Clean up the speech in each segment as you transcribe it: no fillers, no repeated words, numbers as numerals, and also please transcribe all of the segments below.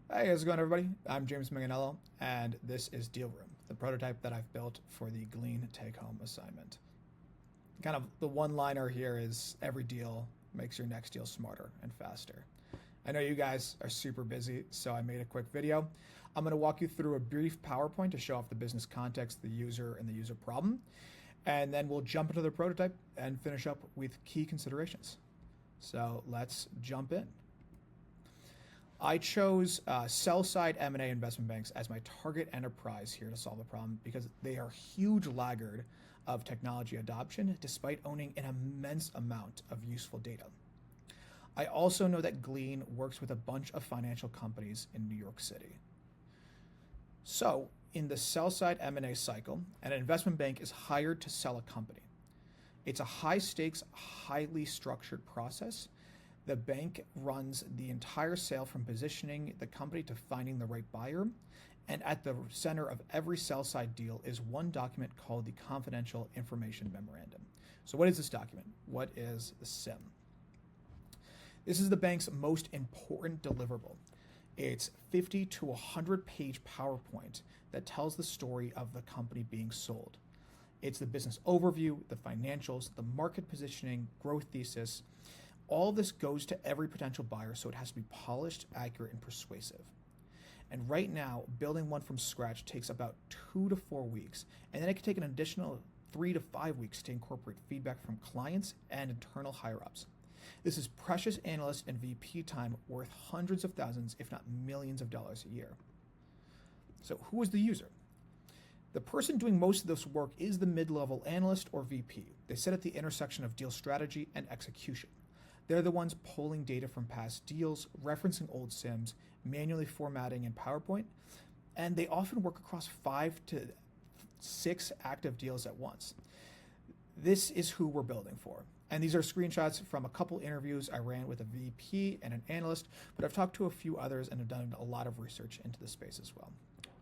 Hey, how's it going, everybody? I'm James Manganello, and this is Deal Room, the prototype that I've built for the Glean take-home assignment. Kind of the one-liner here is every deal makes your next deal smarter and faster. I know you guys are super busy, so I made a quick video. I'm going to walk you through a brief PowerPoint to show off the business context, the user, and the user problem, and then we'll jump into the prototype and finish up with key considerations. So let's jump in. I chose sell-side M&A investment banks as my target enterprise here to solve the problem because they are huge laggard of technology adoption despite owning an immense amount of useful data. I also know that Glean works with a bunch of financial companies in New York City. So, in the sell-side M&A cycle, an investment bank is hired to sell a company. It's a high-stakes, highly structured process. The bank runs the entire sale from positioning the company to finding the right buyer. And at the center of every sell-side deal is one document called the Confidential Information Memorandum. So what is this document? What is the SIM? This is the bank's most important deliverable. It's 50 to 100 page PowerPoint that tells the story of the company being sold. It's the business overview, the financials, the market positioning, growth thesis. All of this goes to every potential buyer, so it has to be polished, accurate, and persuasive. And right now, building one from scratch takes about 2 to 4 weeks, and then it can take an additional 3 to 5 weeks to incorporate feedback from clients and internal higher-ups. This is precious analyst and VP time worth hundreds of thousands, if not millions of dollars a year. So who is the user? The person doing most of this work is the mid-level analyst or VP. They sit at the intersection of deal strategy and execution. They're the ones pulling data from past deals, referencing old SIMs, manually formatting in PowerPoint, and they often work across 5 to 6 active deals at once. This is who we're building for. And these are screenshots from a couple interviews I ran with a VP and an analyst, but I've talked to a few others and have done a lot of research into the space as well.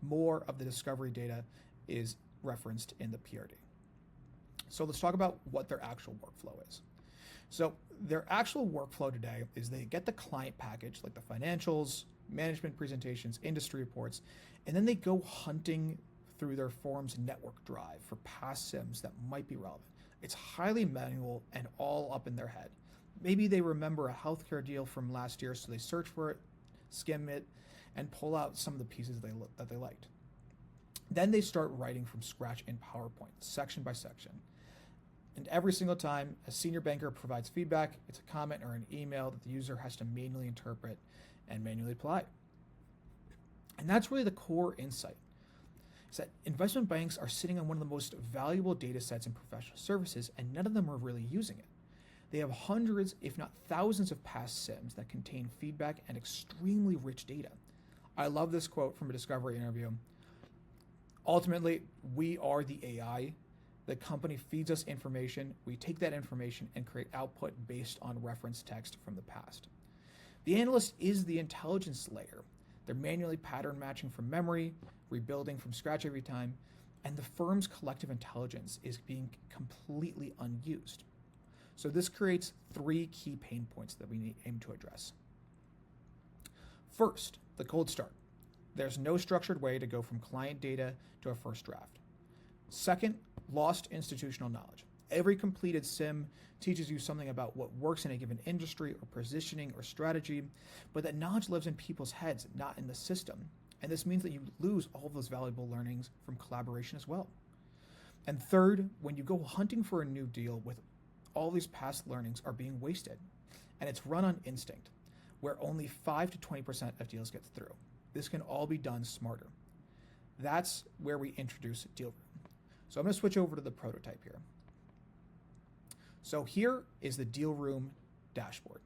More of the discovery data is referenced in the PRD. So let's talk about what their actual workflow is. So their actual workflow today is they get the client package, like the financials, management presentations, industry reports, and then they go hunting through their forms network drive for past SIMs that might be relevant. It's highly manual and all up in their head. Maybe they remember a healthcare deal from last year, so they search for it, skim it, and pull out some of the pieces that they liked. Then they start writing from scratch in PowerPoint, section by section. And every single time a senior banker provides feedback, it's a comment or an email that the user has to manually interpret and manually apply. And that's really the core insight, is that investment banks are sitting on one of the most valuable data sets in professional services, and none of them are really using it. They have hundreds, if not thousands, of past SIMs that contain feedback and extremely rich data. I love this quote from a discovery interview. Ultimately, we are the AI. The company feeds us information. We take that information and create output based on reference text from the past. The analyst is the intelligence layer. They're manually pattern matching from memory, rebuilding from scratch every time, and the firm's collective intelligence is being completely unused. So this creates 3 key pain points that we aim to address. First, the cold start. There's no structured way to go from client data to a first draft. Second, lost institutional knowledge. Every completed SIM teaches you something about what works in a given industry or positioning or strategy, but that knowledge lives in people's heads, not in the system. And this means that you lose all of those valuable learnings from collaboration as well. And third, when you go hunting for a new deal with all these past learnings are being wasted, and it's run on instinct, where only 5 to 20% of deals get through. This can all be done smarter. That's where we introduce Deal Room. So I'm going to switch over to the prototype here. So here is the Deal Room dashboard.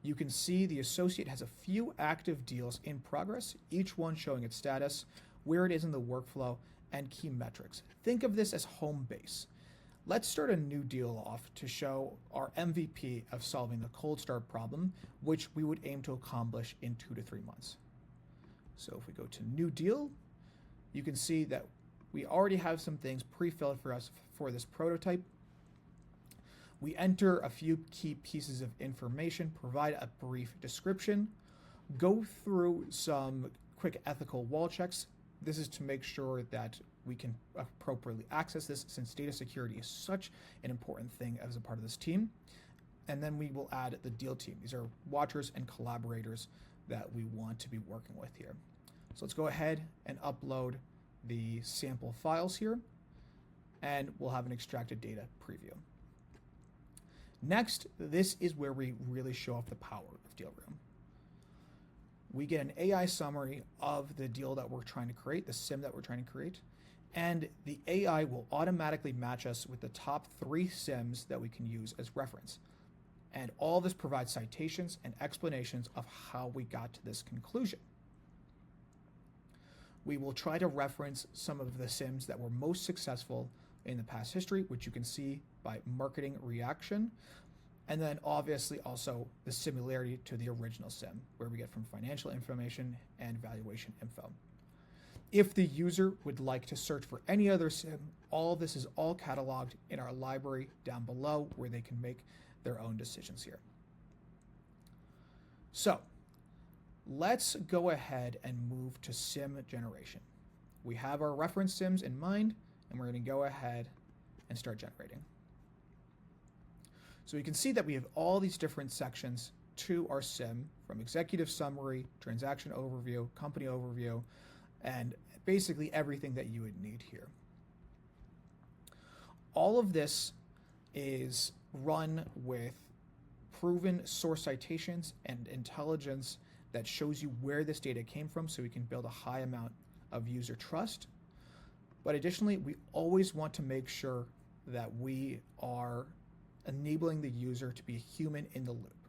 You can see the associate has a few active deals in progress, each one showing its status, where it is in the workflow, and key metrics. Think of this as home base. Let's start a new deal off to show our MVP of solving the cold start problem, which we would aim to accomplish in 2 to 3 months. So if we go to new deal, you can see that we already have some things pre-filled for us for this prototype. We enter a few key pieces of information, provide a brief description. go through some quick ethical wall checks. This is to make sure that we can appropriately access this, since data security is such an important thing as a part of this team. And then we will add the deal team. These are watchers and collaborators that we want to be working with here. So let's go ahead and upload the sample files here, and we'll have an extracted data preview. Next, this is where we really show off the power of Dealroom. We get an AI summary of the deal that we're trying to create, the sim that we're trying to create, and the AI will automatically match us with the top 3 sims that we can use as reference. And all this provides citations and explanations of how we got to this conclusion. We will try to reference some of the sims that were most successful in the past history, which you can see by marketing reaction. And then obviously also the similarity to the original sim, where we get from financial information and valuation info. If the user would like to search for any other sim, all of this is all cataloged in our library down below, where they can make their own decisions here. So let's go ahead and move to sim generation. We have our reference sims in mind, and we're going to go ahead and start generating. So you can see that we have all these different sections to our sim, from executive summary, transaction overview, company overview, and basically everything that you would need here. All of this is run with proven source citations and intelligence that shows you where this data came from, so we can build a high amount of user trust. But additionally, we always want to make sure that we are enabling the user to be a human in the loop,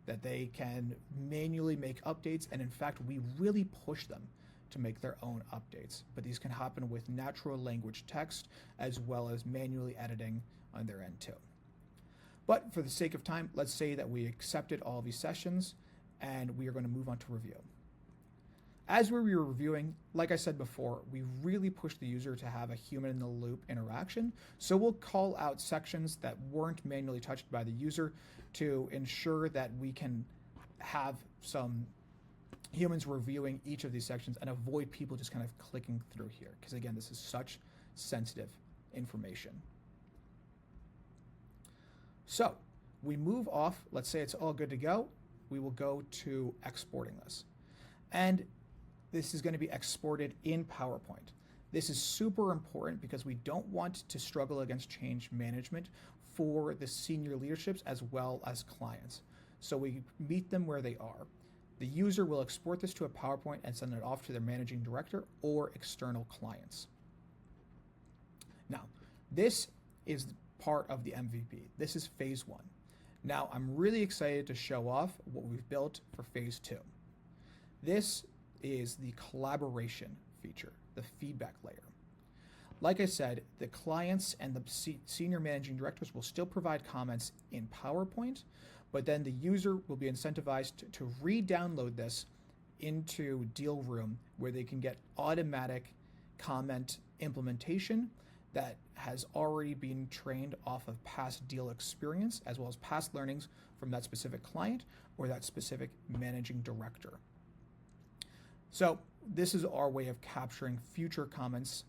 that they can manually make updates, and in fact, we really push them to make their own updates. But these can happen with natural language text, as well as manually editing on their end too. But for the sake of time, let's say that we accepted all of these sessions, and we are going to move on to review. As we were reviewing, like I said before, we really push the user to have a human in the loop interaction. So we'll call out sections that weren't manually touched by the user to ensure that we can have some humans reviewing each of these sections and avoid people just kind of clicking through here. Because again, this is such sensitive information. So we move off, let's say it's all good to go. We will go to exporting this. And this is going to be exported in PowerPoint. This is super important because we don't want to struggle against change management for the senior leaderships as well as clients. So we meet them where they are. The user will export this to a PowerPoint and send it off to their managing director or external clients. Now, this is part of the MVP. This is phase 1. Now, I'm really excited to show off what we've built for phase 2. This is the collaboration feature, the feedback layer. Like I said, the clients and the senior managing directors will still provide comments in PowerPoint, but then the user will be incentivized to re-download this into Dealroom, where they can get automatic comment implementation that has already been trained off of past deal experience, as well as past learnings from that specific client or that specific managing director. So this is our way of capturing future comments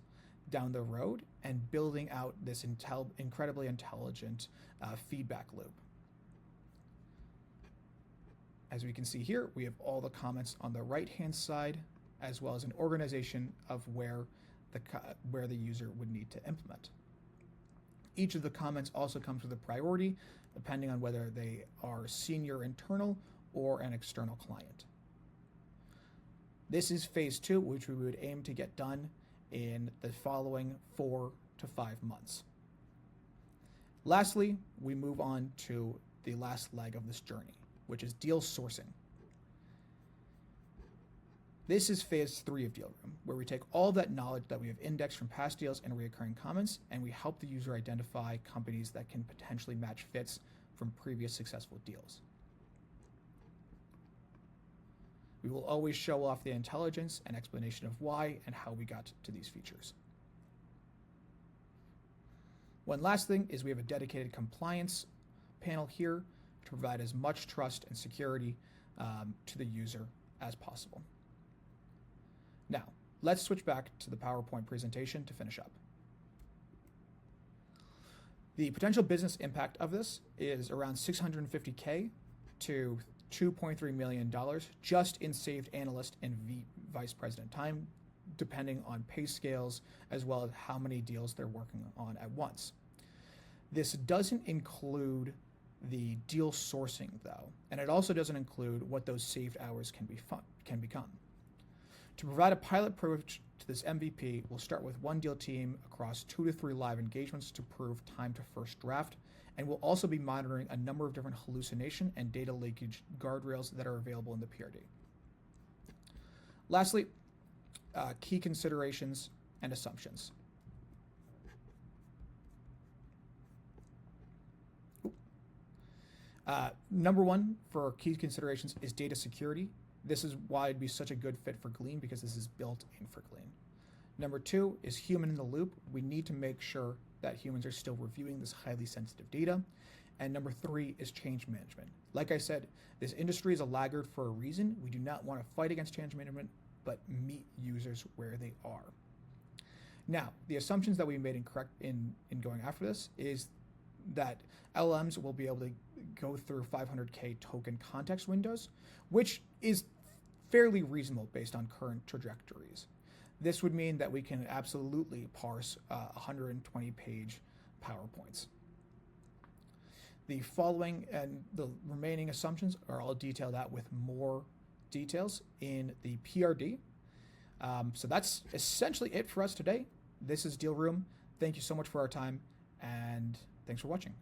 down the road and building out this incredibly intelligent feedback loop. As we can see here, we have all the comments on the right-hand side, as well as an organization of where the user would need to implement. Each of the comments also comes with a priority, depending on whether they are senior internal or an external client. This is phase 2, which we would aim to get done in the following 4 to 5 months. Lastly, we move on to the last leg of this journey, which is deal sourcing. This is phase 3 of Dealroom, where we take all that knowledge that we have indexed from past deals and recurring comments, and we help the user identify companies that can potentially match fits from previous successful deals. We will always show off the intelligence and explanation of why and how we got to these features. One last thing is we have a dedicated compliance panel here to provide as much trust and security to the user as possible. Now, let's switch back to the PowerPoint presentation to finish up. The potential business impact of this is around $650K to $2.3 million just in saved analyst and vice president time, depending on pay scales as well as how many deals they're working on at once. This doesn't include the deal sourcing though, and it also doesn't include what those saved hours can become. To provide a pilot approach to this MVP, we'll start with one deal team across 2 to 3 live engagements to prove time to first draft, and we'll also be monitoring a number of different hallucination and data leakage guardrails that are available in the PRD. Lastly, key considerations and assumptions. Number one for key considerations is data security. This is why it'd be such a good fit for Glean, because this is built in for Glean. Number two is human in the loop. We need to make sure that humans are still reviewing this highly sensitive data. And number three is change management. Like I said, this industry is a laggard for a reason. We do not want to fight against change management, but meet users where they are. Now, the assumptions that we made in going after this is that LLMs will be able to go through 500K token context windows, which is fairly reasonable based on current trajectories. This would mean that we can absolutely parse 120-page PowerPoints. The following and the remaining assumptions are all detailed out with more details in the PRD. So that's essentially it for us today. This is Deal Room. Thank you so much for our time, and thanks for watching.